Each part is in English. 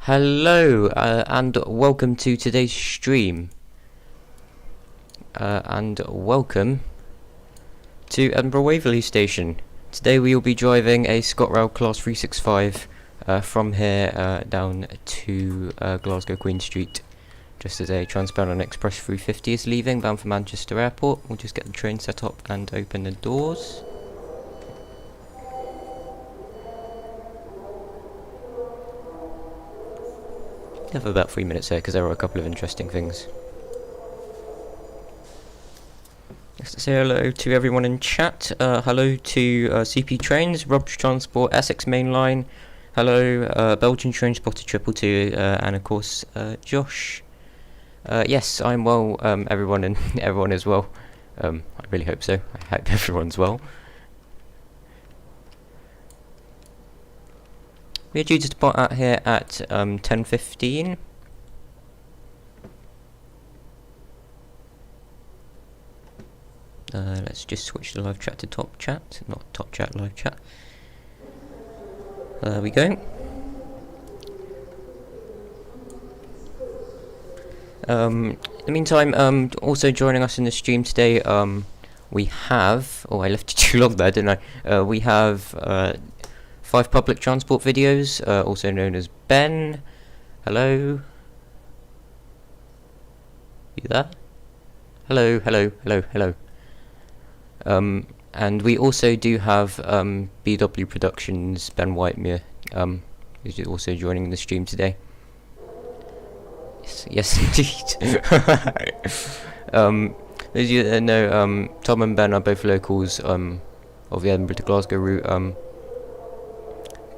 Hello and welcome to today's stream and welcome to Edinburgh Waverley Station. Today we will be driving a Scotrail Class 365 from here down to Glasgow Queen Street, just as a Transparent Express 350 is leaving bound for Manchester Airport. We'll just get the train set up and open the doors. Have about 3 minutes here because there are a couple of interesting things. Let's say hello to everyone in chat. Hello to CP Trains, Rob's Transport, Essex Main Line. Hello, Belgian Train Spotter 222, and of course Josh. Yes, I'm well. Everyone and everyone is well. I really hope so. I hope everyone's well. We're due to depart out here at 10:15. Let's just switch the live chat to top chat, not top chat, live chat. There we go. In the meantime, also joining us in the stream today, we have. Oh, I left it too long there, didn't I? We have 5 public transport videos, also known as Ben. Hello. You there? Hello, hello, hello, hello. And we also do have BW Productions, Ben Whitemere, who's also joining the stream today. Yes, indeed. As you know, Tom and Ben are both locals of the Edinburgh to Glasgow route.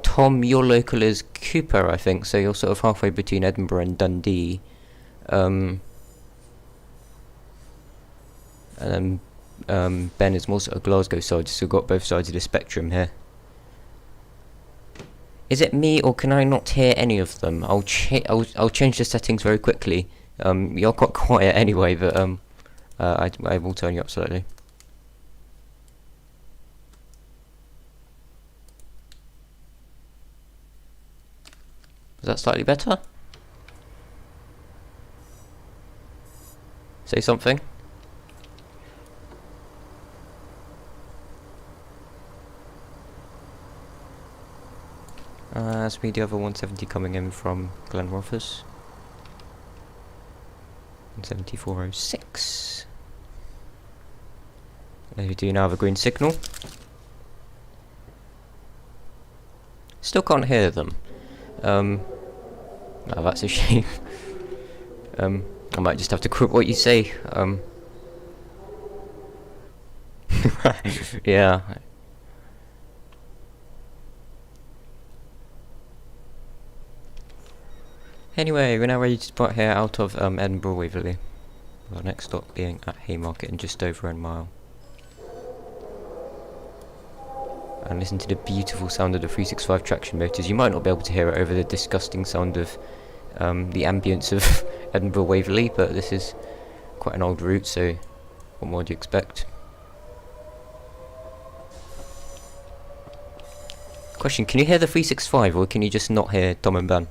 Tom, your local is Cooper, I think, so you're sort of halfway between Edinburgh and Dundee. And then Ben is more sort of Glasgow side, so we've got both sides of the spectrum here. Is it me, or can I not hear any of them? I'll change the settings very quickly. You're quite quiet anyway, but I will turn you up slightly. Is that slightly better? Say something. That's me, the other 170 coming in from Glenrothes. 17406. We do now have a green signal. Still can't hear them. Oh, that's a shame. I might just have to quote what you say. Yeah. Anyway, we're now ready to depart here out of Edinburgh Waverley. Our next stop being at Haymarket in just over a mile. And listen to the beautiful sound of the 365 traction motors. You might not be able to hear it over the disgusting sound of the ambience of Edinburgh Waverley, but this is quite an old route, so what more do you expect? Question, can you hear the 365 or can you just not hear Tom and Ben?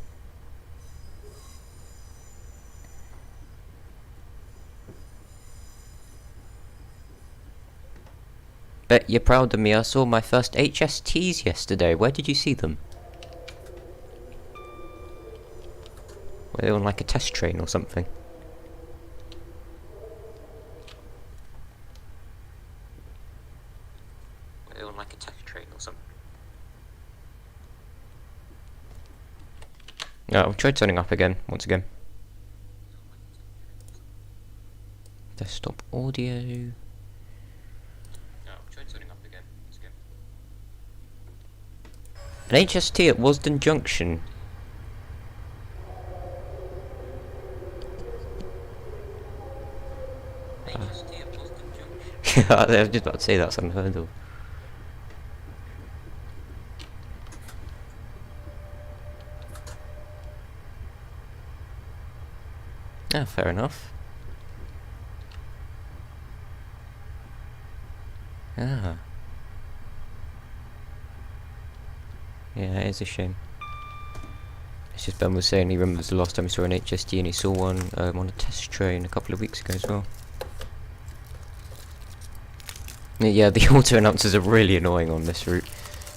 Bet you're proud of me, I saw my first HSTs yesterday. Where did you see them? Were they on like a test train or something? Were they on like a test train or something? No, I'll try turning up again, once again. Desktop audio. An HST at Wasden Junction. HST at Wasden Junction. I was just about to say that's unheard of. Yeah, fair enough. Ah. Yeah, it is a shame. It's just Ben was saying he remembers the last time he saw an HST and he saw one on a test train a couple of weeks ago as well. Yeah, the auto announcers are really annoying on this route.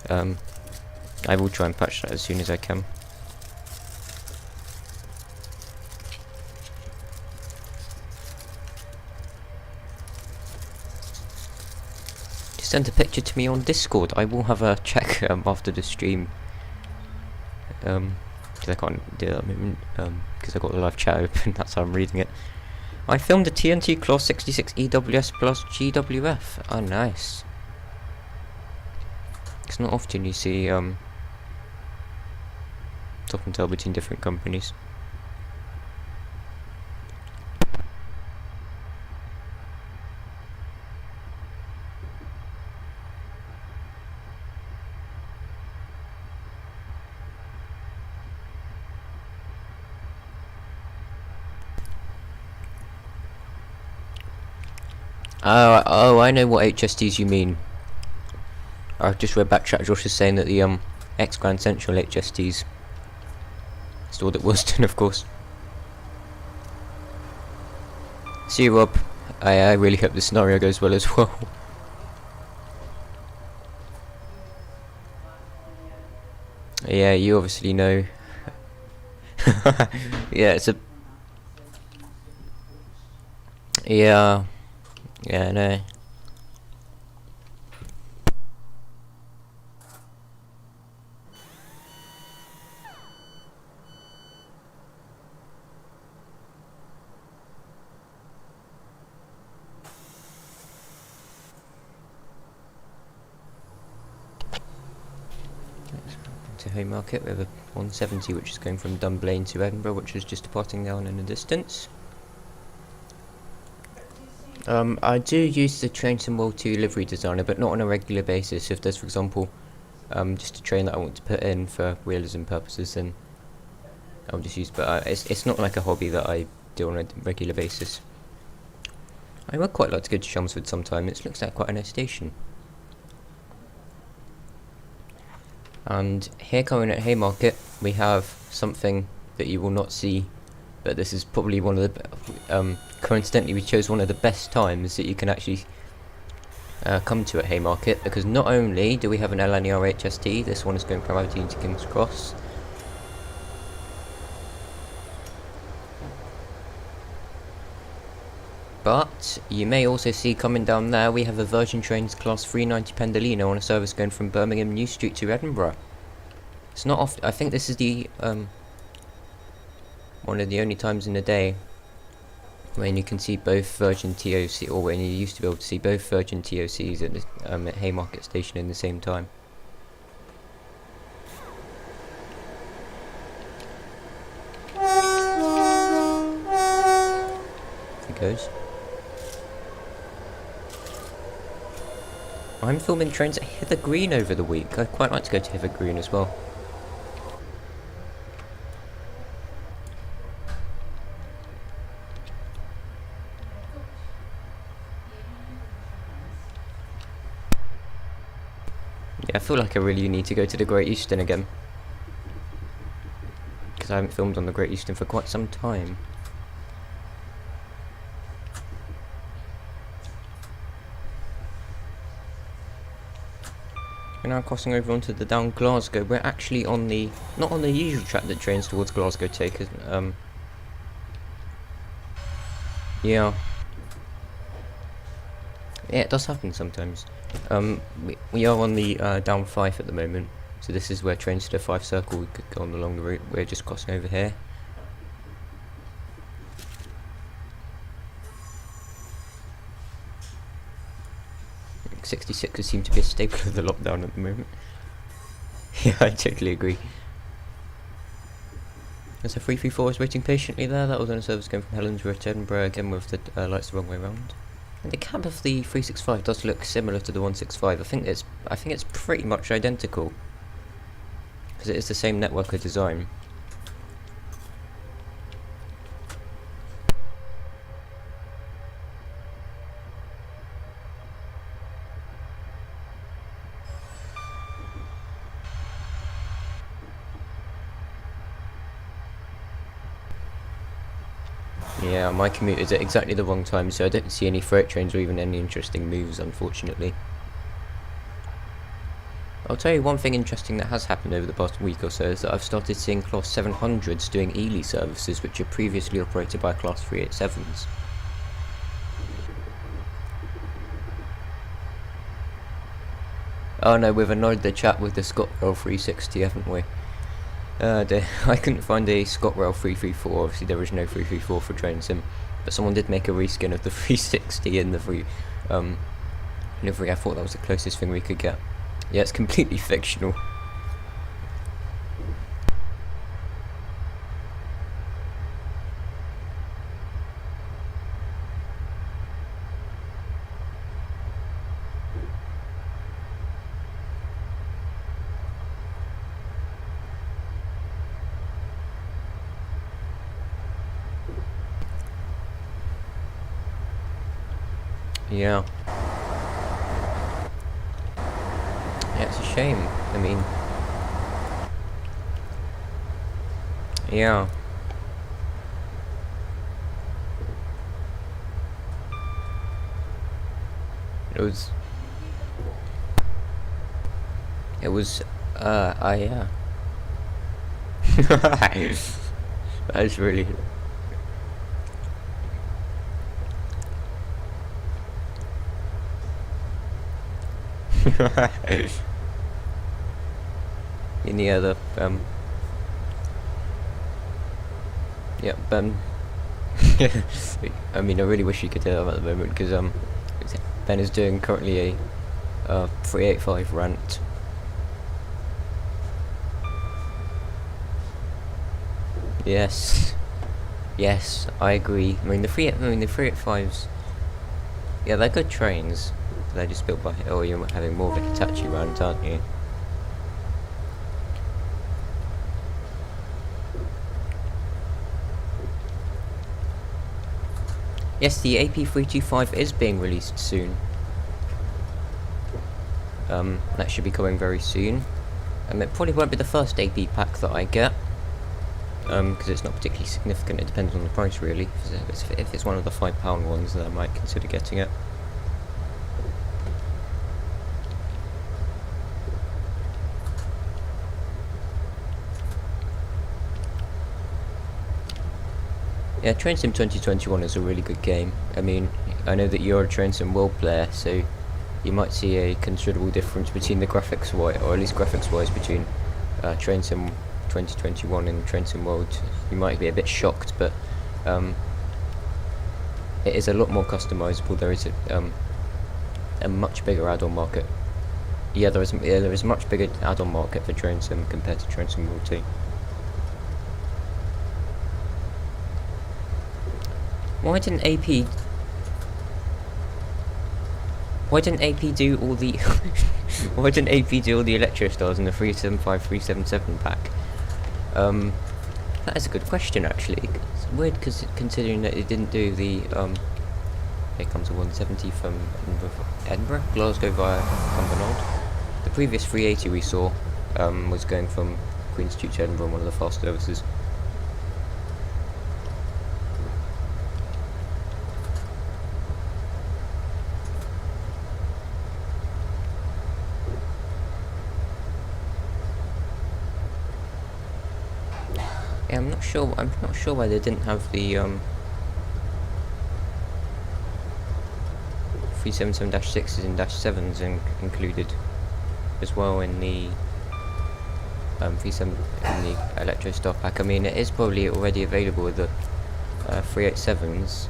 I will try and patch that as soon as I can. Just send a picture to me on Discord. I will have a check after the stream. Because I can't do that at the moment, because I've got the live chat open. That's how I'm reading it. I filmed a TNT Class 66 EWS plus GWF. Oh, nice. It's not often you see top and tail between different companies. Oh, I know what HSTs you mean. I just read back chat. Josh is saying that the ex Grand Central HSTs stored at Euston, of course. See you, Rob. I really hope the scenario goes well as well. Yeah, you obviously know. Yeah, it's a. Yeah. Yeah, no. To Haymarket, we have a 170 which is going from Dunblane to Edinburgh, which is just departing down in the distance. I do use the train symbol to livery designer, but not on a regular basis. If there's, for example, just a train that I want to put in for realism purposes, then I'll just use. But it's not like a hobby that I do on a regular basis. I would quite like to go to Chelmsford sometime. It looks like quite a nice station. And here, coming at Haymarket, we have something that you will not see, but this is probably one of the coincidentally we chose one of the best times that you can actually come to at Haymarket, because not only do we have an LNER HST, this one is going from Aberdeen to King's Cross, but you may also see coming down there we have a Virgin Trains Class 390 Pendolino on a service going from Birmingham New Street to Edinburgh. It's not often. I think this is the one of the only times in the day when you can see both Virgin TOC, or when you used to be able to see both Virgin TOCs at the Haymarket station in the same time. It goes. I'm filming trains at Hither Green over the week. I'd quite like to go to Hither Green as well. Yeah, I feel like I really need to go to the Great Euston again, because I haven't filmed on the Great Euston for quite some time. We're now crossing over onto the down Glasgow. We're actually on the, not on the usual track that trains towards Glasgow take, yeah. Yeah, it does happen sometimes. We are on the down Fife at the moment, so this is where trains to the Fife Circle we could go on along the route. We're just crossing over here. '66s seem to be a staple of the lockdown at the moment. Yeah, I totally agree. There's a 334 is waiting patiently there. That was on a service going from Helensburgh to Edinburgh, again with the lights the wrong way around. And the cab of the 365 does look similar to the 165. I think it's pretty much identical, because it is the same network of design. Yeah, my commute is at exactly the wrong time, so I don't see any freight trains or even any interesting moves, unfortunately. I'll tell you one thing interesting that has happened over the past week or so is that I've started seeing Class 700s doing Ely services, which are previously operated by Class 387s. Oh no, we've annoyed the chat with the Scotrail 360, haven't we? I couldn't find a Scotrail 334, obviously there is no 334 for train sim, but someone did make a reskin of the 360 in the livery. I thought that was the closest thing we could get. Yeah, it's completely fictional. Yeah. Yeah, it's a shame. I mean... Yeah. It was, that is really... In the other, yeah, I mean, I really wish you could hear them at the moment, because, Ben is doing currently a 385 rant. Yes. Yes, I agree. I mean, the 385s, yeah, they're good trains. They're just built by, oh, you're having more of a Hitachi rant, aren't you? Yes, the AP325 is being released soon. That should be coming very soon. It probably won't be the first AP pack that I get, because it's not particularly significant. It depends on the price, really. If it's one of the £5 ones, then I might consider getting it. Yeah, Train Sim 2021 is a really good game. I mean, I know that you're a Train Sim world player, so you might see a considerable difference between the graphics wise, or at least graphics wise, between Train Sim 2021 and Train Sim World. You might be a bit shocked, but it is a lot more customizable. There is a much bigger add-on market. Yeah, there is a much bigger add-on market for Train Sim compared to Train Sim World 2. Why didn't AP do all the why didn't AP do all the Electro Stars in the 375 377 pack? That is a good question, actually. It's weird, because considering that it didn't do the here comes a 170 from Edinburgh, Glasgow via Cumbernauld. The previous 380 we saw was going from Queen Street to Edinburgh on one of the fast services. Yeah, I'm not sure why they didn't have the 377-6s and -7s included as well in the 37 in the Electro Star pack. I mean, it is probably already available with the 387s.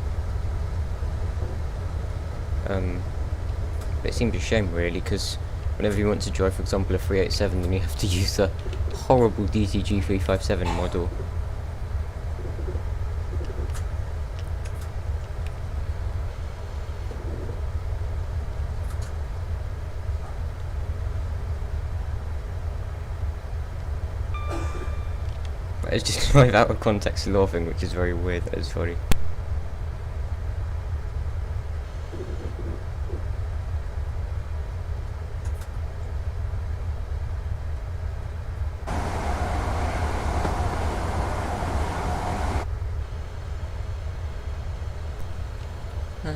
But it seems a shame, really, because whenever you want to drive, for example, a 387, then you have to use the horrible DTG 357 model. It's just like out of context laughing, which is very weird. That is funny.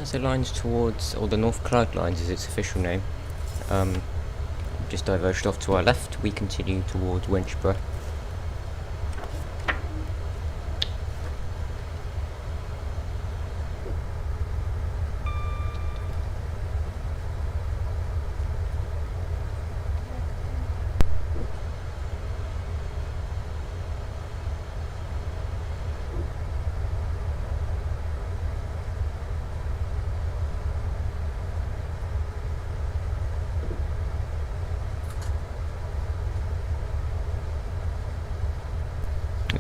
as it lines towards, or the North Clyde Lines is its official name, just diverged off to our left, we continue towards Winchborough.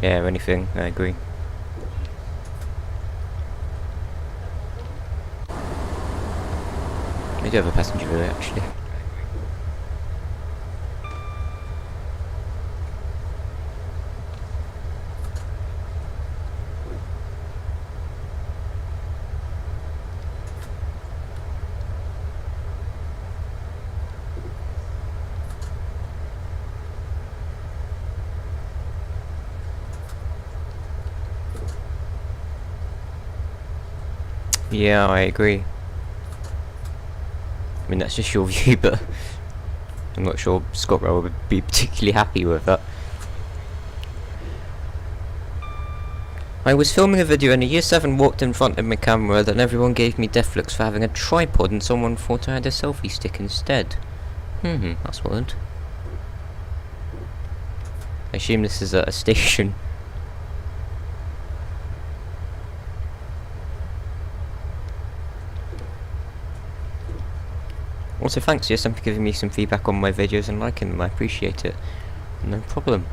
Yeah, anything, I agree. We do have a passenger relay actually. Yeah, I agree. I mean, that's just your view, but I'm not sure Scotrail would be particularly happy with that. I was filming a video and a year 7 walked in front of my camera, then everyone gave me death looks for having a tripod and someone thought I had a selfie stick instead. That's weird. I assume this is at a station. Also, thanks Euston for giving me some feedback on my videos and liking them, I appreciate it. No problem.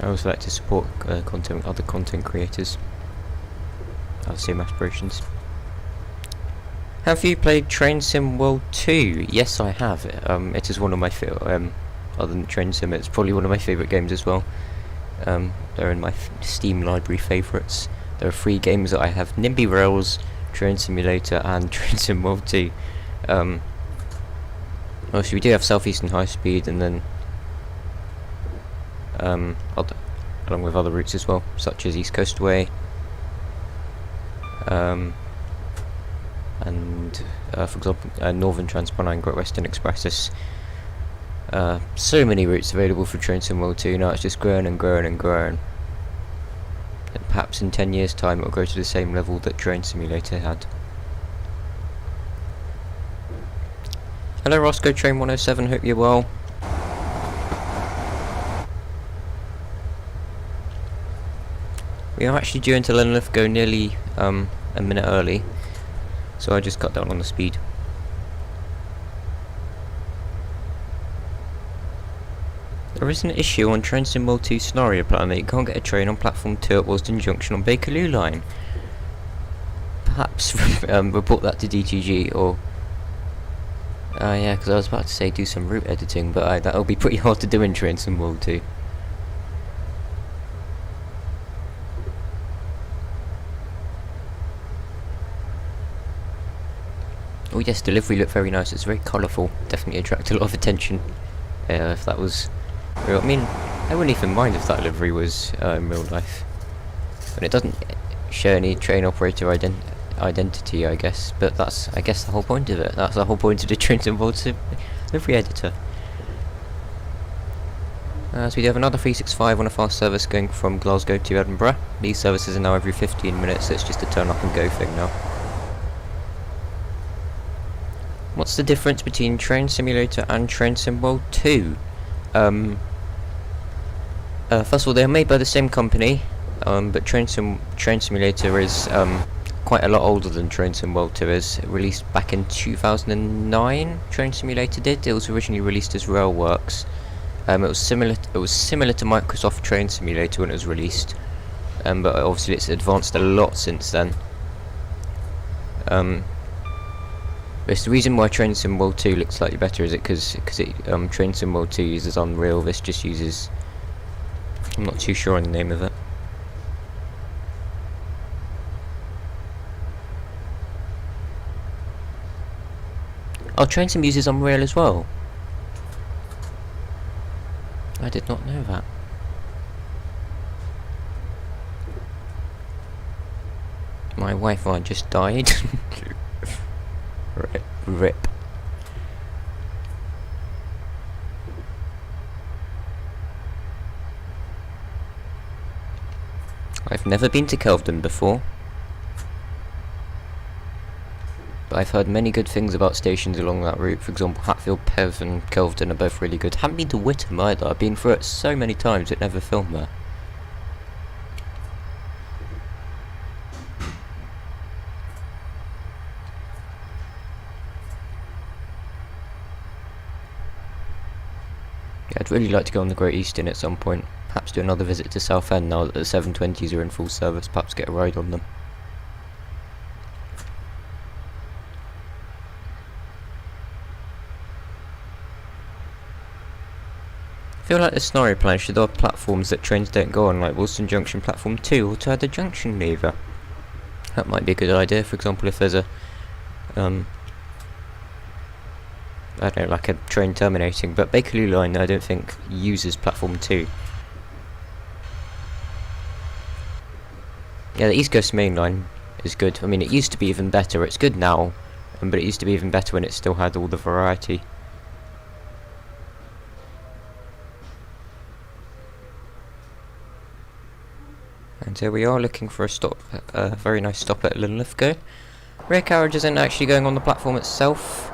I also like to support other content creators. I have the same aspirations. Have you played Train Sim World 2? Yes, I have. It is one of my other than Train Sim, it's probably one of my favourite games as well. They're in my Steam library favourites. There are 3 games that I have: Nimby Rails, Train Simulator, and Train Sim World 2. Obviously we do have South Eastern High Speed, and then along with other routes as well, such as East Coast Way, and for example Northern Transpennine, Great Western Express. So many routes available for Train Sim World 2. Now it's just growing and growing and growing. And perhaps in 10 years time it will go to the same level that Train Simulator had. Hello Roscoe Train 107, hope you're well. We are actually due into Linlithgow nearly a minute early, so I just cut down on the speed. There is an issue on Train Sim World 2 scenario plan that you can't get a train on platform 2 at Willesden Junction on Bakerloo line. Perhaps report that to DTG, or yeah, because I was about to say do some route editing, but that'll be pretty hard to do in Train Sim World 2. Oh yes, delivery looked very nice. It's very colourful. Definitely attract a lot of attention. If that was real. I mean, I wouldn't even mind if that livery was in real life. But it doesn't show any train operator identity, I guess. But that's, I guess, the whole point of it. That's the whole point of the Train Sim World livery editor. So we do have another 365 on a fast service going from Glasgow to Edinburgh. These services are now every 15 minutes, so it's just a turn up and go thing now. What's the difference between Train Simulator and Train Sim World 2? First of all, they are made by the same company, but Train Simulator is quite a lot older than Train Sim World 2 is. It released back in 2009. Train Simulator did. It was originally released as Railworks. It was similar to Microsoft Train Simulator when it was released, but obviously it's advanced a lot since then. It's the reason why Train Sim World 2 looks slightly better, is it because Train Sim World 2 uses Unreal, this just uses, I'm not too sure on the name of it. Oh, Train Sim uses Unreal as well? I did not know that. My Wi-Fi just died. Rip. I've never been to Kelvedon before, but I've heard many good things about stations along that route. For example, Hatfield, Pev and Kelvedon are both really good. Haven't been to Whittam either. I've been through it so many times but never filmed there. Yeah, I'd really like to go on the Great Eastern at some point. Perhaps do another visit to Southend now that the 720s are in full service. Perhaps get a ride on them. I feel like the scenario plan should have platforms that trains don't go on, like Wilson Junction Platform 2, or to add a junction lever. That might be a good idea. For example, if there's a I don't know, like a train terminating, but Bakerloo Line I don't think uses Platform 2. Yeah, the East Coast Main Line is good. I mean, it used to be even better. It's good now, but it used to be even better when it still had all the variety. And here we are looking for a stop, a very nice stop at Linlithgow. Rear carriage isn't actually going on the platform itself,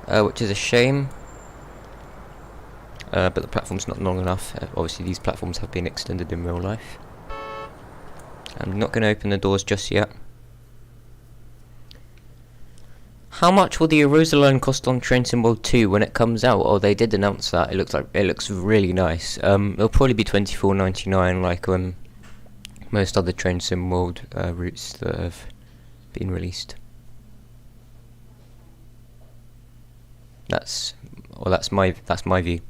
which is a shame. But the platform's not long enough. Obviously these platforms have been extended in real life. I'm not going to open the doors just yet. How much will the Erosa line cost on Train Symbol 2 when it comes out? Oh, they did announce that. It looks really nice. It'll probably be £24.99 like most other Train Symbol routes that have been released. That's my view.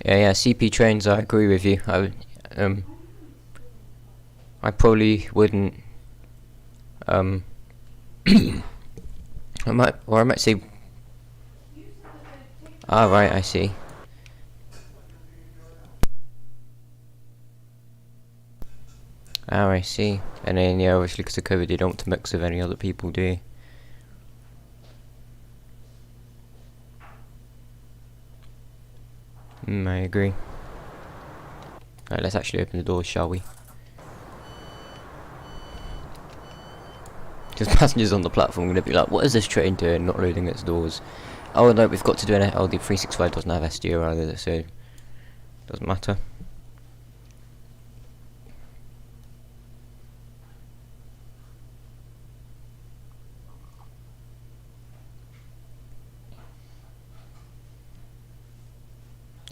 Yeah, CP trains, I agree with you. I probably wouldn't I might say right, I see. I see. And then yeah, obviously because of COVID you don't want to mix with any other people, do you? I agree. Right, let's actually open the doors, shall we? Because passengers on the platform are going to be like, what is this train doing, not loading its doors? Oh no, we've got to do an... Oh, the 365 doesn't have SDO either, so... doesn't matter.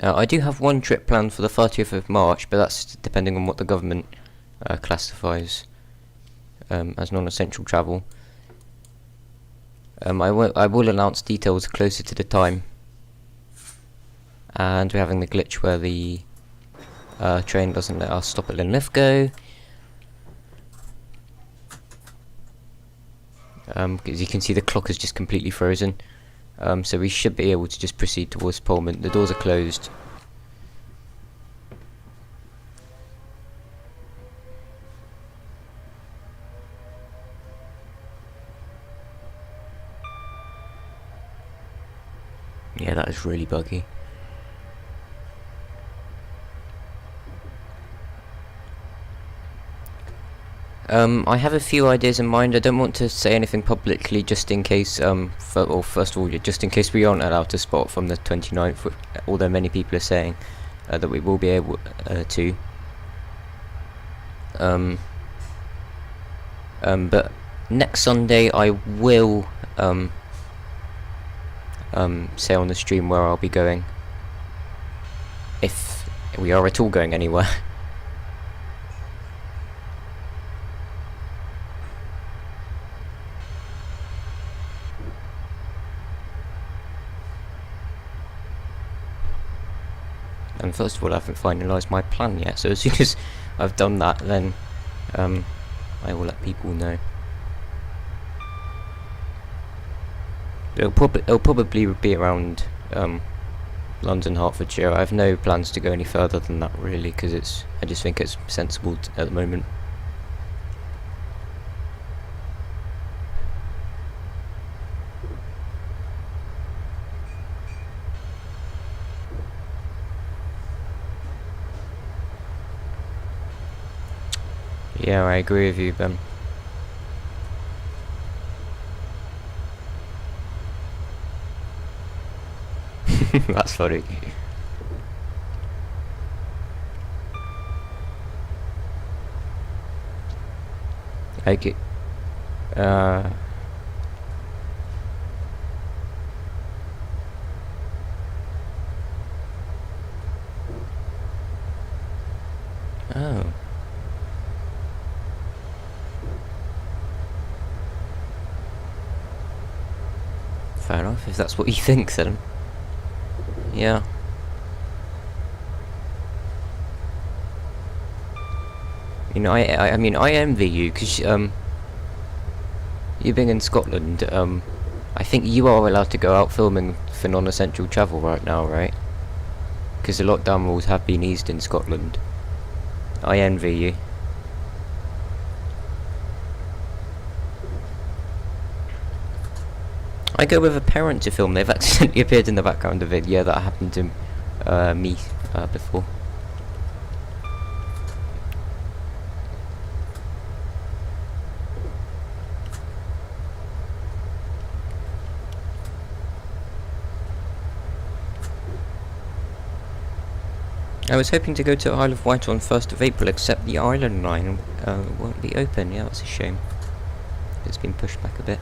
I do have one trip planned for the 30th of March, but that's depending on what the government classifies as non-essential travel. I will announce details closer to the time. And we're having the glitch where the train doesn't let us stop at Linlithgow. As you can see, the clock is just completely frozen. So we should be able to just proceed towards Pullman. The doors are closed. Yeah, that is really buggy. I have a few ideas in mind. I don't want to say anything publicly just in case, first of all, just in case we aren't allowed to spot from the 29th, although many people are saying that we will be able to. But next Sunday I will say on the stream where I'll be going, if we are at all going anywhere. And first of all, I haven't finalised my plan yet, so as soon as I've done that, then I will let people know. It'll probably be around London, Hertfordshire. I have no plans to go any further than that really, because I just think it's sensible at the moment. Yeah, I agree with you, Ben. That's funny. Okay. Oh. Fair enough, if that's what you think, then. Yeah. You know, I mean, I envy you, because, you being in Scotland, I think you are allowed to go out filming for non-essential travel right now, right? Because the lockdown rules have been eased in Scotland. I envy you. I go with a parent to film. They've accidentally appeared in the background of it. Yeah, that happened to me before. I was hoping to go to Isle of Wight on 1st of April, except the Island line won't be open. Yeah, that's a shame. It's been pushed back a bit.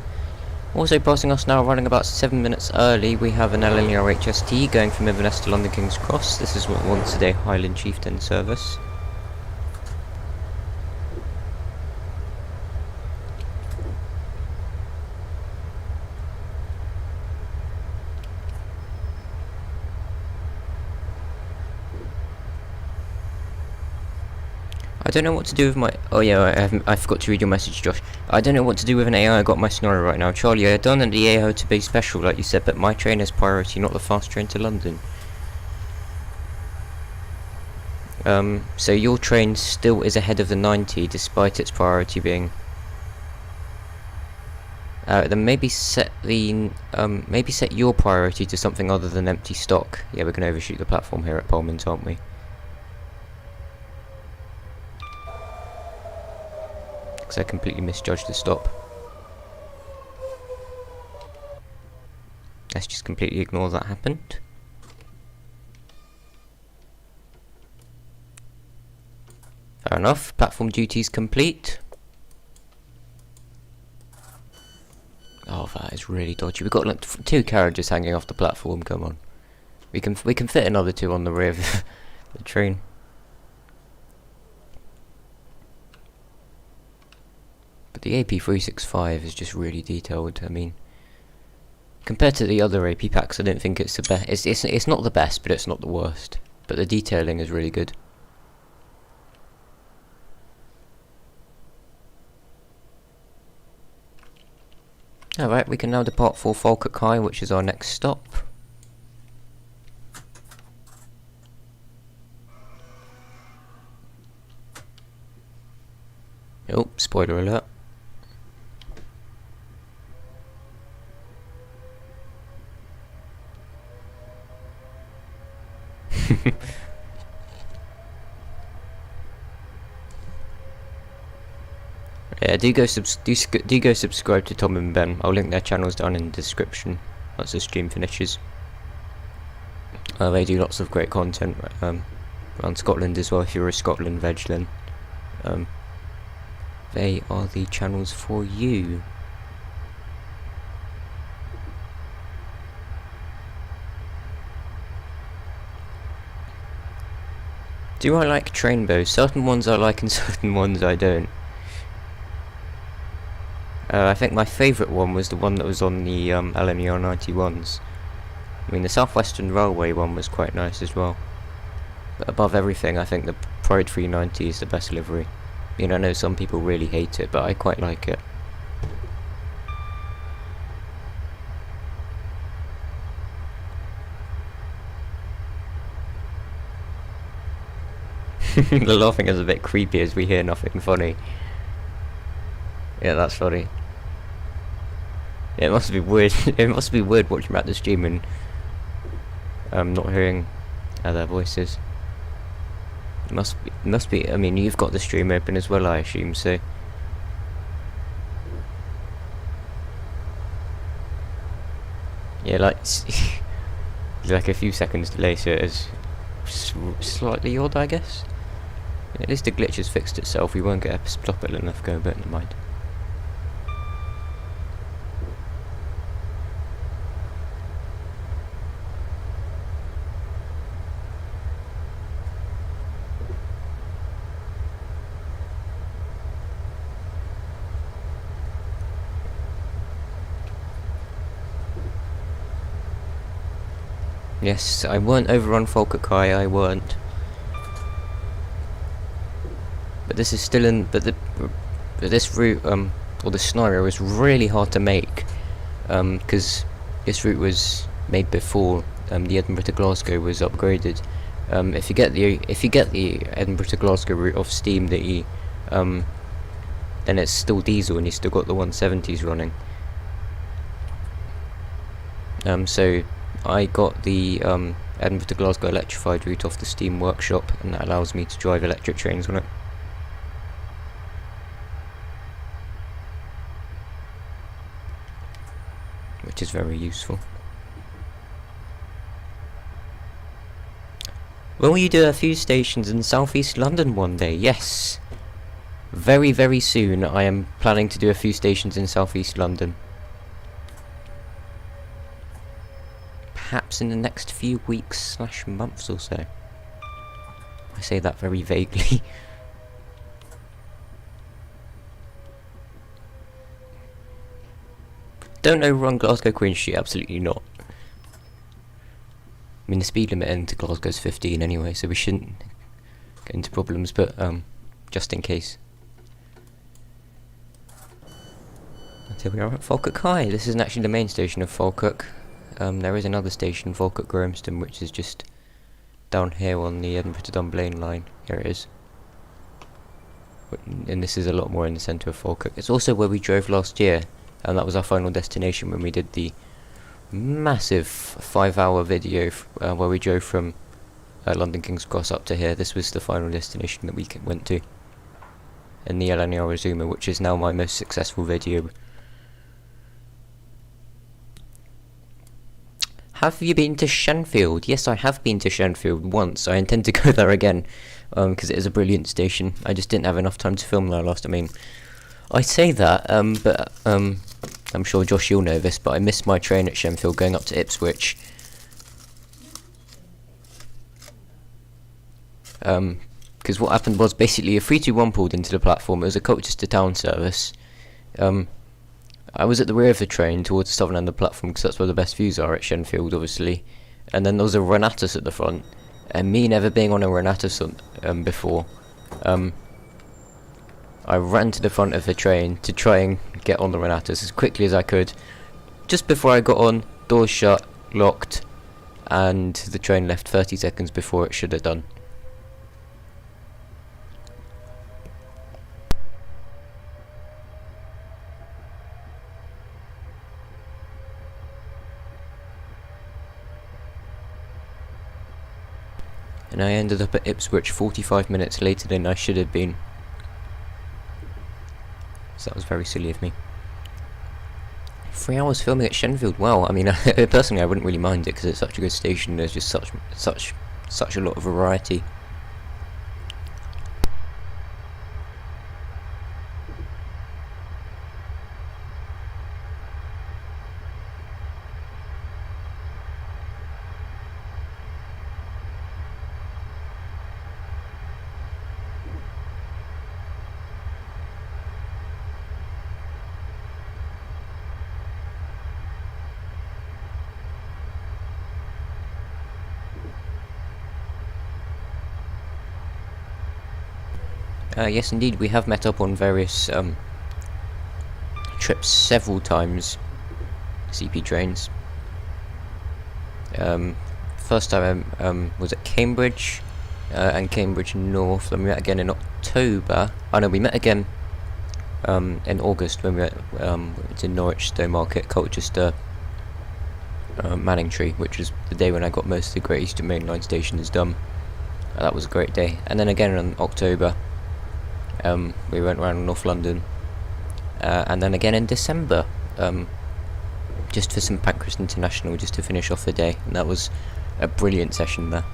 Also passing us now, running about 7 minutes early, we have an LNER HST going from Inverness to London King's Cross. This is once a day Highland Chieftain service. I don't know what to do with my... Oh yeah, I forgot to read your message, Josh. I don't know what to do with an AI. I got my scenario right now. Charlie, I done the AO to be special, like you said, but my train is priority, not the fast train to London. So your train still is ahead of the 90, despite its priority being... then maybe set your priority to something other than empty stock. Yeah, we're going to overshoot the platform here at Pullman's, aren't we? I completely misjudged the stop. Let's just completely ignore that happened. Fair enough. Platform duties complete. Oh, that is really dodgy. We've got like 2 carriages hanging off the platform. Come on, we can fit another 2 on the rear of the train. But the AP365 is just really detailed. I mean, compared to the other AP packs, I don't think it's the best. It's not the best, but it's not the worst. But the detailing is really good. Alright, we can now depart for Falkirk High, which is our next stop. Oh, spoiler alert. Yeah, do go subscribe to Tom and Ben. I'll link their channels down in the description once the stream finishes. They do lots of great content around Scotland as well. If you're a Scotland veg, then they are the channels for you. Do I like train bows? Certain ones I like and certain ones I don't. I think my favourite one was the one that was on the LNER 91s. I mean, the South Western Railway one was quite nice as well. But above everything, I think the Pride 390 is the best livery. You know, I know some people really hate it, but I quite like it. The laughing is a bit creepy as we hear nothing funny. Yeah, that's funny. Yeah, it must be weird. It must be weird watching back the stream and not hearing their voices. It must be. I mean, you've got the stream open as well, I assume. So. Yeah, like like a few seconds delay, so it is slightly odd, I guess. At least the glitch has fixed itself. We won't get a stop it enough go, but never mind. Yes, I weren't over on Falkirk High, I weren't. But this is still in, but this route, or this scenario is really hard to make, because this route was made before the Edinburgh to Glasgow was upgraded. If you get the Edinburgh to Glasgow route off Steam, then it's still diesel and you still got the 170s running. So I got the Edinburgh to Glasgow Electrified route off the Steam workshop, and that allows me to drive electric trains on it. Which is very useful. Will you do a few stations in South East London one day? Yes! Very, very soon I am planning to do a few stations in South East London. Perhaps in the next few weeks / months or so. I say that very vaguely. Don't overrun Glasgow Queen Street, absolutely not. I mean, the speed limit into Glasgow is 15 anyway, so we shouldn't get into problems, but just in case. Until we are at Falkirk High. This isn't actually the main station of Falkirk. There is another station, Falkirk Euston, which is just down here on the Edinburgh to Dunblane line. Here it is. And this is a lot more in the centre of Falkirk. It's also where we drove last year, and that was our final destination when we did the massive 5-hour video where we drove from London King's Cross up to here. This was the final destination that we went to in the LNR Zoomer, which is now my most successful video. Have you been to Shenfield? Yes, I have been to Shenfield once. I intend to go there again, because it is a brilliant station. I just didn't have enough time to film there last. I mean, I say that, but I'm sure Josh, you'll know this, but I missed my train at Shenfield going up to Ipswich. Because what happened was basically a 321 pulled into the platform. It was a coaches to town service. I was at the rear of the train towards the southern end of the platform because that's where the best views are at Shenfield, obviously. And then there was a Renatus at the front, and me never being on a Renatus before, I ran to the front of the train to try and get on the Renatus as quickly as I could. Just before I got on, doors shut, locked, and the train left 30 seconds before it should have done. And I ended up at Ipswich 45 minutes later than I should have been. So that was very silly of me. 3 hours filming at Shenfield. Wow, I mean, personally I wouldn't really mind it because it's such a good station. There's just such a lot of variety. Yes, indeed, we have met up on various trips several times. CP trains. First time was at Cambridge, and Cambridge North. Then we met again in October. Oh no, we met again in August when we went to Norwich, Haymarket, Colchester, Manningtree, which was the day when I got most of the Great Eastern Main Line stations done. That was a great day. And then again in October, we went around North London, and then again in December, just for St Pancras International, just to finish off the day, and that was a brilliant session there.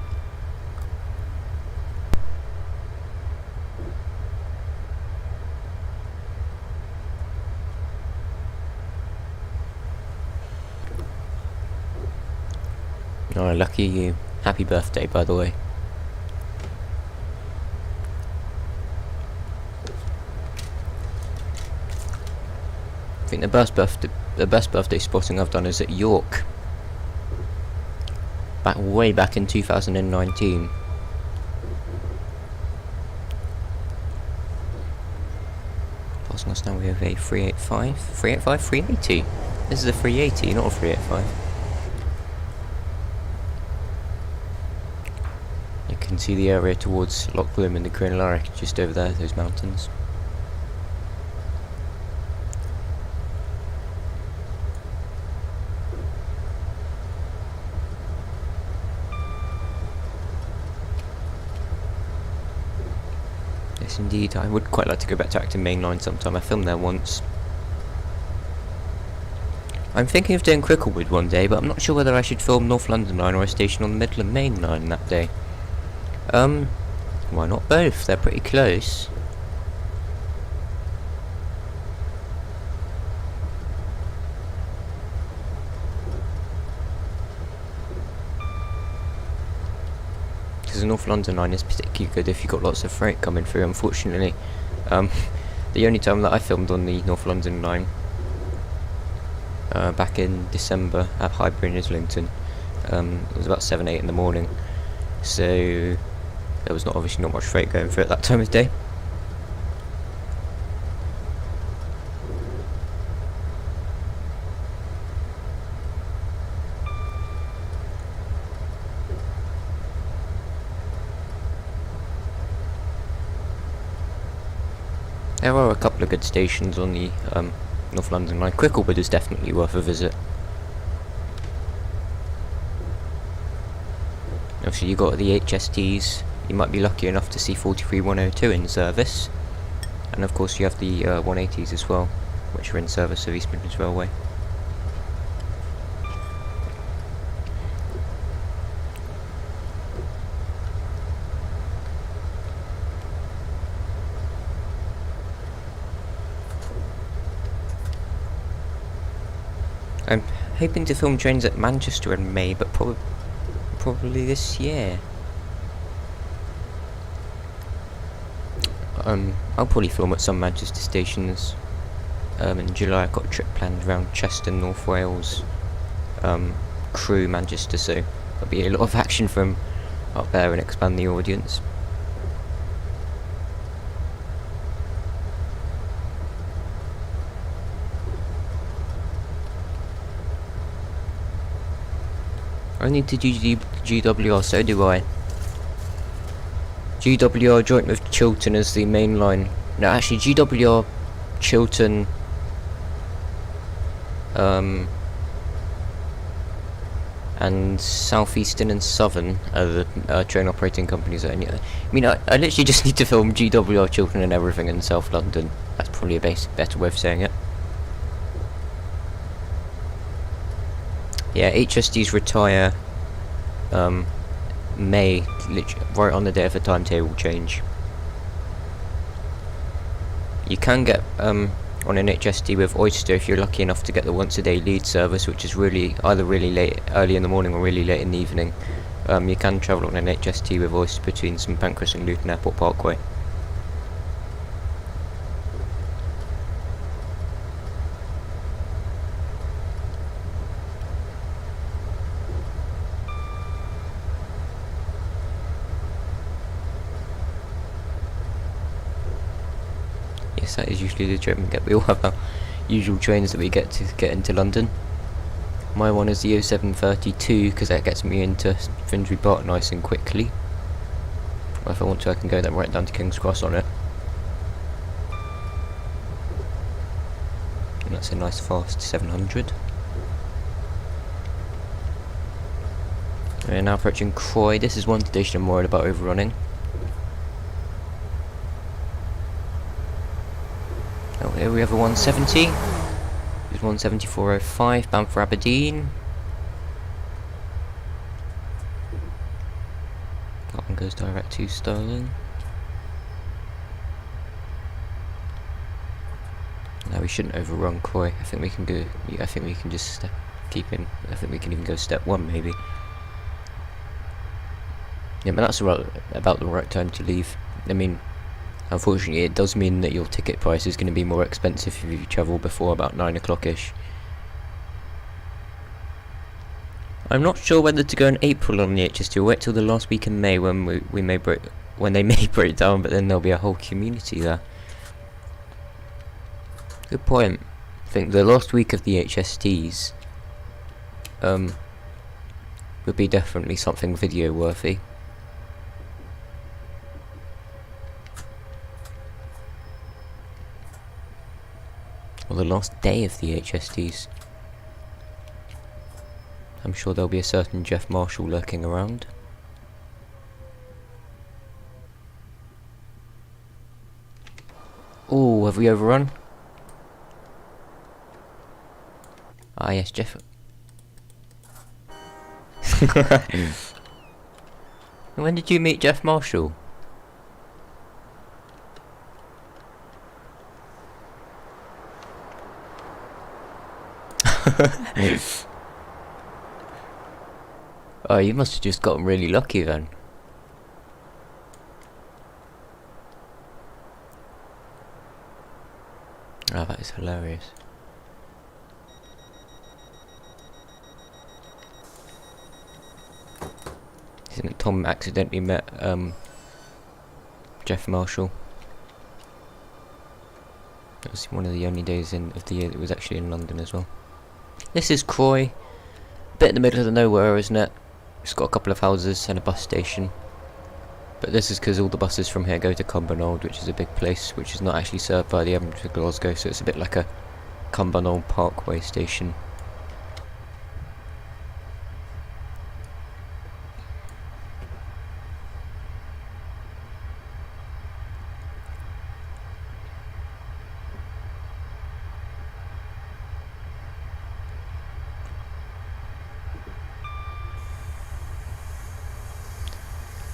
Oh, lucky you. Happy birthday, by the way. I think the best birthday spotting I've done is at York. Way back in 2019. Passing us now, we have a 385, 385, 380. This is a 380, not a 385. You can see the area towards Loch Bloom and the Crianlarich just over there, those mountains. Yes, indeed. I would quite like to go back to Acton Main Line sometime. I filmed there once. I'm thinking of doing Cricklewood one day, but I'm not sure whether I should film North London Line or a station on the Midland Main Line that day. Why not both? They're pretty close. Because the North London Line is particularly good if you've got lots of freight coming through. Unfortunately, the only time that I filmed on the North London Line, back in December at Highbury and Islington, it was about 7-8 in the morning, so there was obviously not much freight going through at that time of day. There are a couple of good stations on the North London Line. Cricklewood is definitely worth a visit. Obviously you got the HSTs. You might be lucky enough to see 43102 in service, and of course you have the 180s as well, which are in service of East Midlands Railway. I'm hoping to film trains at Manchester in May, but probably this year. I'll probably film at some Manchester stations. In July I've got a trip planned around Chester, North Wales, Crewe, Manchester, so there'll be a lot of action from up there and expand the audience. I need to do GWR, so do I. GWR joint with Chiltern as the main line. No, actually GWR, Chiltern, and South Eastern and Southern are the train operating companies. I mean, I literally just need to film GWR, Chiltern and everything in South London. That's probably a better way of saying it. Yeah, HSTs retire May, literally right on the day of the timetable change. You can get on an HST with Oyster if you're lucky enough to get the once a day lead service, which is either really late, early in the morning, or really late in the evening. You can travel on an HST with Oyster between St Pancras and Luton Airport Parkway. Yes, that is usually the train we get. We all have our usual trains that we get to get into London. My one is the 0732 because that gets me into Finsbury Park nice and quickly. Or if I want to, I can go then right down to King's Cross on it. And that's a nice fast 700. We're now approaching Croy. This is one station I'm worried about overrunning. Oh, here we have a 170. It's 174.05, bound for Aberdeen. That one goes direct to Stirling. No, we shouldn't overrun Croy. I think we can go. Yeah, I think we can just keep in. I think we can even go step 1 maybe. Yeah, but that's about the right time to leave. I mean, unfortunately, it does mean that your ticket price is going to be more expensive if you travel before about 9 o'clock-ish. I'm not sure whether to go in April on the HST or wait till the last week in May when they may break down, but then there'll be a whole community there. Good point. I think the last week of the HSTs would be definitely something video worthy. Or the last day of the HSTs. I'm sure there'll be a certain Jeff Marshall lurking around. Oh, have we overrun? Ah yes, Jeff. When did you meet Jeff Marshall? Oh, you must have just gotten really lucky then. Oh, that is hilarious. Isn't it Tom accidentally met Jeff Marshall? It was one of the only days of the year that was actually in London as well. This is Croy. Bit in the middle of the nowhere, isn't it? It's got a couple of houses and a bus station. But this is because all the buses from here go to Cumbernauld, which is a big place, which is not actually served by the Edinburgh to Glasgow, so it's a bit like a Cumbernauld Parkway station.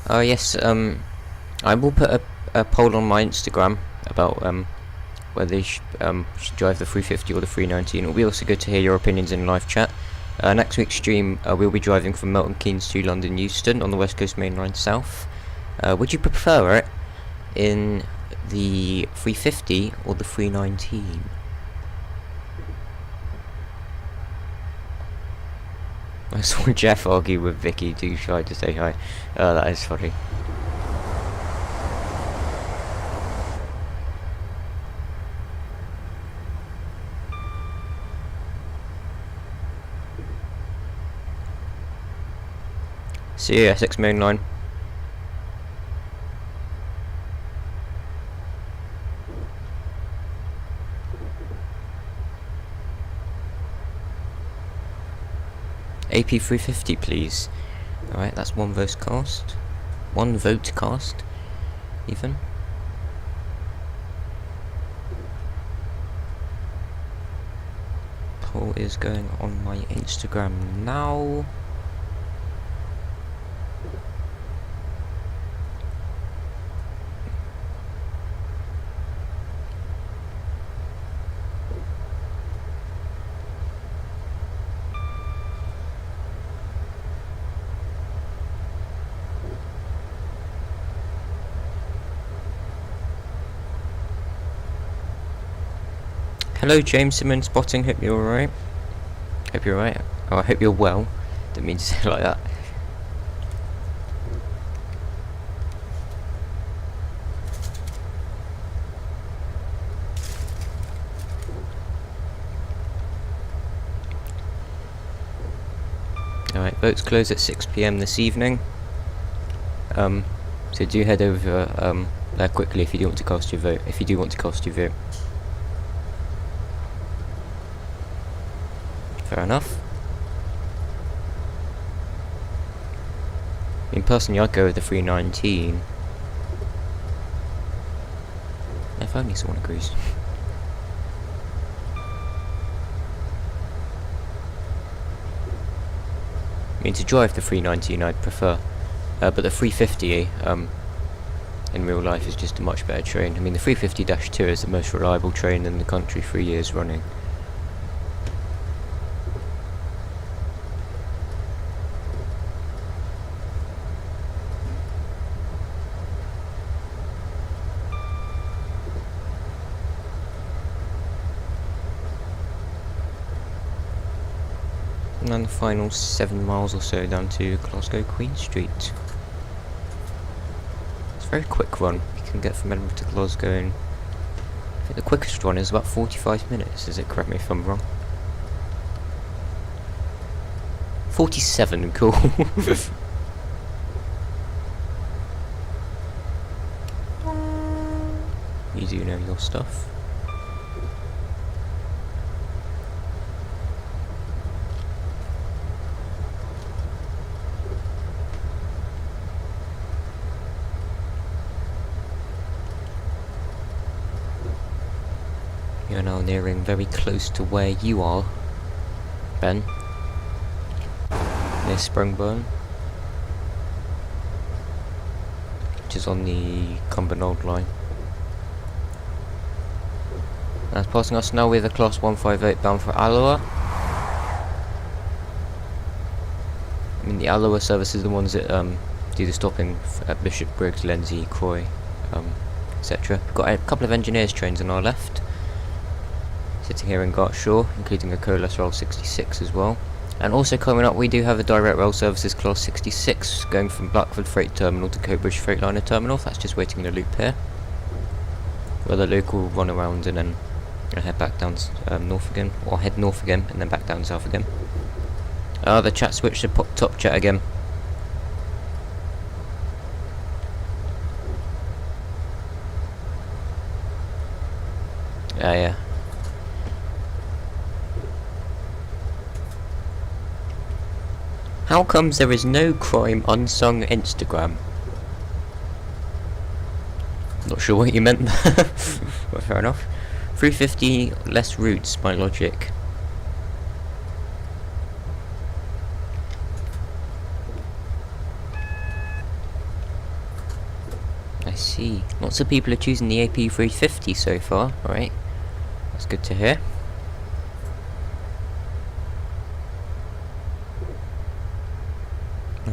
Oh yes, I will put a poll on my Instagram about whether you should drive the 350 or the 319. It'll be also good to hear your opinions in live chat. Next week's stream, we'll be driving from Milton Keynes to London Euston on the West Coast Main Line South. Would you prefer it in the 350 or the 319? I saw Jeff argue with Vicky, too shy to say hi. That is funny. See you, Essex Main Line. AP 350 please. Alright, that's one vote cast. One vote cast, even. Poll is going on my Instagram now. Hello James Simmons spotting, hope you're alright. Hope you're alright. Oh, I hope you're well. Didn't mean to say it like that. Alright, votes close at 6 PM this evening. So do head over there quickly if you do want to cast your vote. If you do want to cast your vote. Fair enough. I mean, personally, I'd go with the 319. If only someone agrees. I mean, to drive the 319 I'd prefer, but the 350 in real life is just a much better train. I mean, the 350-2 is the most reliable train in the country 3 years running. And then the final 7 miles or so down to Glasgow Queen Street. It's a very quick run. You can get from Edinburgh to Glasgow in, I think the quickest one is about 45 minutes, is it? Correct me if I'm wrong. 47, cool. You do know your stuff. You're now nearing very close to where you are, Ben, near Springburn, which is on the Cumbernauld line. That's passing us now with a Class 158 bound for Alloa. I mean, the Alloa services are the ones that do the stopping at Bishop Briggs, Lenzie, Croy, etc. We've got a couple of engineers trains on our left, sitting here in Gartshaw, including a Colas Rail 66 as well. And also coming up, we do have a direct rail services Class 66 going from Blackford Freight Terminal to Coatbridge Freightliner Terminal. That's just waiting in a loop here, where the local will run around and then head back down north again, or head north again and then back down south again. The chat switched to top chat again. Yeah. How comes there is no crime unsung Instagram? Not sure what you meant there. Well, fair enough. 350 less routes, my logic. I see. Lots of people are choosing the AP 350 so far, right? That's good to hear.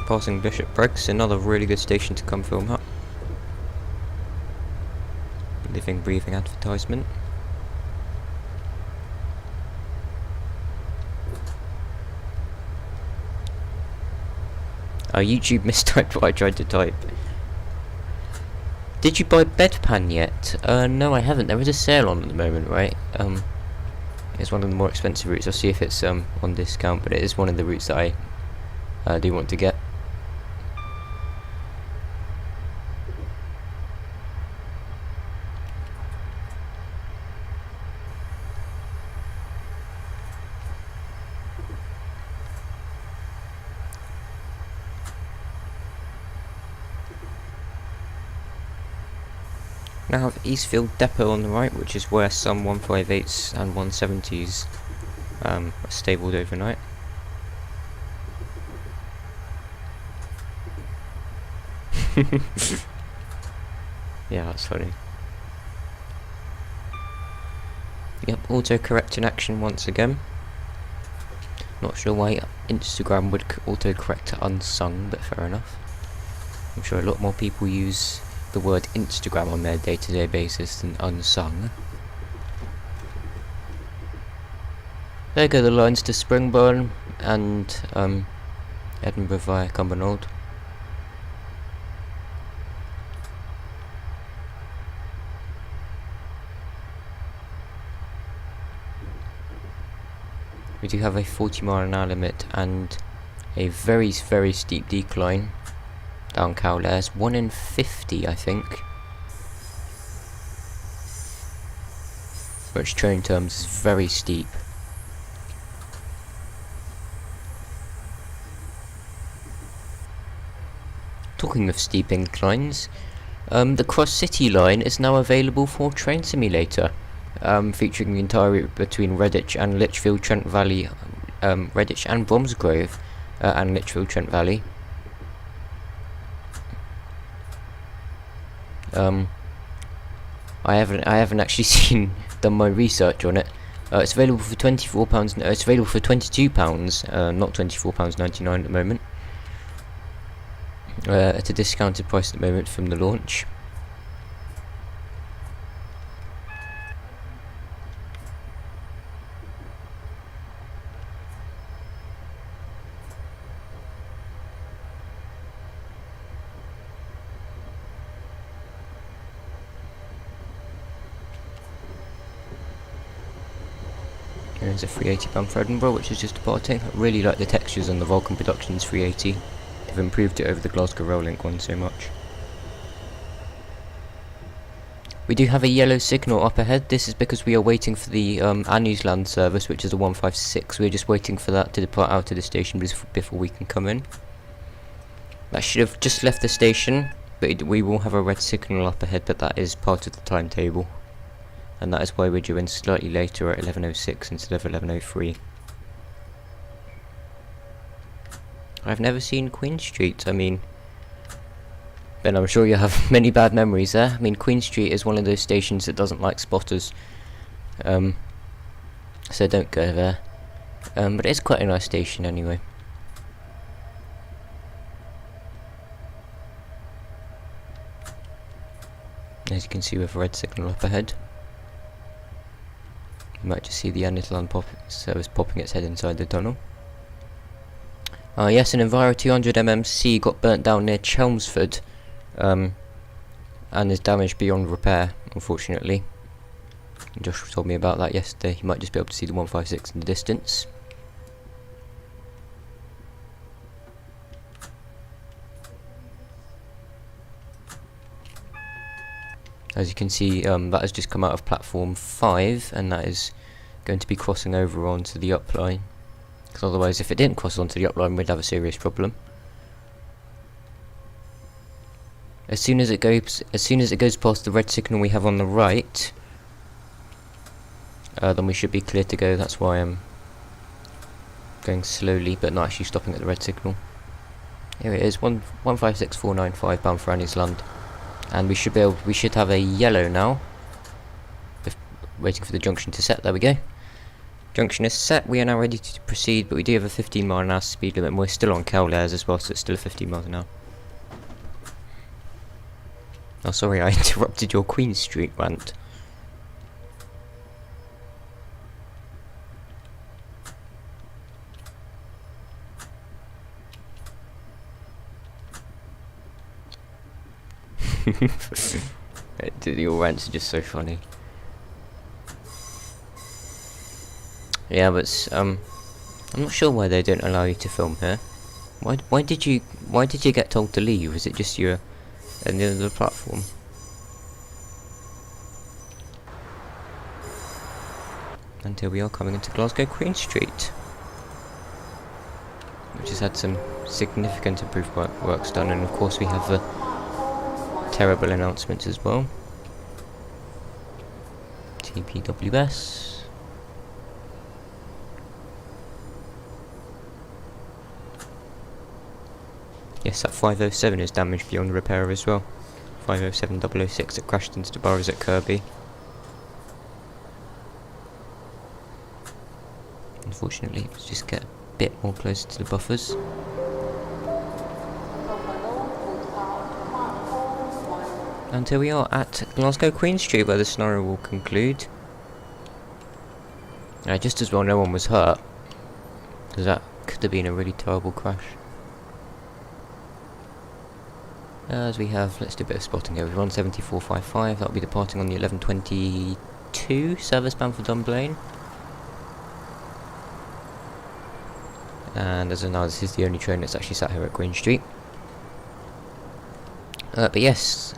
Passing Bishop Briggs, another really good station to come film up. Living, breathing advertisement. YouTube mistyped what I tried to type. Did you buy bedpan yet? No, I haven't. There is a sale on at the moment, right? It's one of the more expensive routes. I'll see if it's on discount, but it is one of the routes that I do want to get. Now have Eastfield Depot on the right, which is where some 158s and 170s are stabled overnight. Yeah, that's funny. Yep, autocorrect in action once again. Not sure why Instagram would autocorrect unsung, but fair enough. I'm sure a lot more people use the word Instagram on their day-to-day basis than unsung. There go the lines to Springburn and Edinburgh via Cumbernauld. We do have a 40 mile an hour limit and a very steep decline down Cowlairs. 1 in 50, I think. Which train terms is very steep. Talking of steep inclines, the Cross City line is now available for Train Simulator, featuring the entire route between Redditch and Lichfield Trent Valley, Redditch and Bromsgrove, and Lichfield Trent Valley. I haven't actually done my research on it. It's available for £24. It's available for £22, not £24.99 at the moment. At a discounted price at the moment from the launch. There's a £380 for Edinburgh, which is just departing. I really like the textures on the Vulcan Productions 380. They've improved it over the Glasgow Rail Link one so much. We do have a yellow signal up ahead. This is because we are waiting for the Anusland service, which is a 156. We're just waiting for that to depart out of the station before we can come in. That should have just left the station, but we will have a red signal up ahead, but that is part of the timetable. And that is why we're due in slightly later at 11:06 instead of 11:03. I've never seen Queen Street. I mean, Ben, I'm sure you have many bad memories there. I mean, Queen Street is one of those stations that doesn't like spotters. So don't go there. But it's quite a nice station anyway. As you can see, we have a red signal up ahead. You might just see the Anusland service popping its head inside the tunnel. Yes, an Enviro 200 MMC got burnt down near Chelmsford, and is damaged beyond repair, unfortunately. And Josh told me about that yesterday. You might just be able to see the 156 in the distance. As you can see, that has just come out of platform 5, and that is going to be crossing over onto the up line. Because otherwise, if it didn't cross onto the up line, we'd have a serious problem. As soon as it goes past the red signal we have on the right, then we should be clear to go. That's why I'm going slowly, but not actually stopping at the red signal. Here it is, 156495 bound for Anusland. And we should have a yellow now. Waiting for the junction to set. There we go. Junction is set. We are now ready to proceed, but we do have a 15 mile an hour speed limit, and we're still on Cowlairs as well, so it's still a 15 miles an hour. Oh, sorry, I interrupted your Queen Street rant. Your rants are just so funny. Yeah, but I'm not sure why they don't allow you to film here. Why did you get told to leave? Was it just you at the end of the platform? And here we are coming into Glasgow Queen Street, which has had some significant improved works done, and of course we have the terrible announcements as well. TPWS. Yes, that 507 is damaged beyond repair as well. 507-006 that crashed into the barriers at Kirby. Unfortunately, let's just get a bit more closer to the buffers. And here we are at Glasgow Queen Street, where the scenario will conclude. Just as well no one was hurt, because that could have been a really terrible crash. As we have, let's do a bit of spotting here. We're on 7455, that'll be departing on the 11:22 service bound for Dunblane. And as of now, this is the only train that's actually sat here at Queen Street. But yes,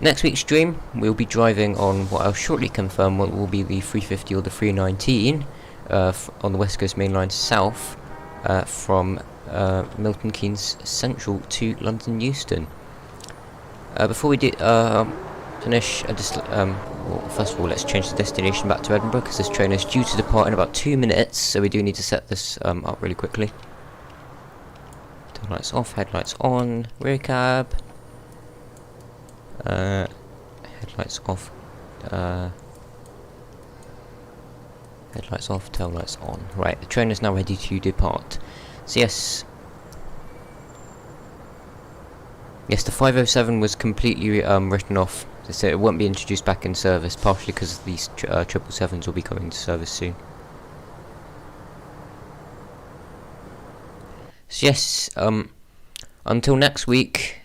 next week's stream we'll be driving on what I'll shortly confirm what will be the 350 or the 319 on the West Coast Main Line south from Milton Keynes Central to London Euston. Before we finish, well, first of all, let's change the destination back to Edinburgh because this train is due to depart in about 2 minutes, so we do need to set this up really quickly. Tail lights off, headlights on, rear cab, headlights off, headlights off, tail lights on. Right, the train is now ready to depart. So yes, the 507 was completely written off. So it won't be introduced back in service, partially because these 777s will be coming to service soon. So yes, until next week,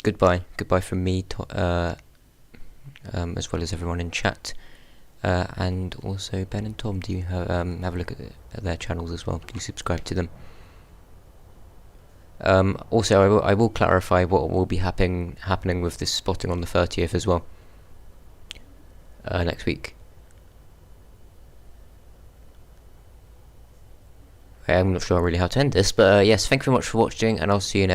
goodbye from me, as well as everyone in chat, and also Ben and Tom. Do you have a look at their channels as well? Do you subscribe to them? Also, I will clarify what will be happening with this spotting on the 30th as well, next week. I'm not sure really how to end this, but yes, thank you very much for watching, and I'll see you next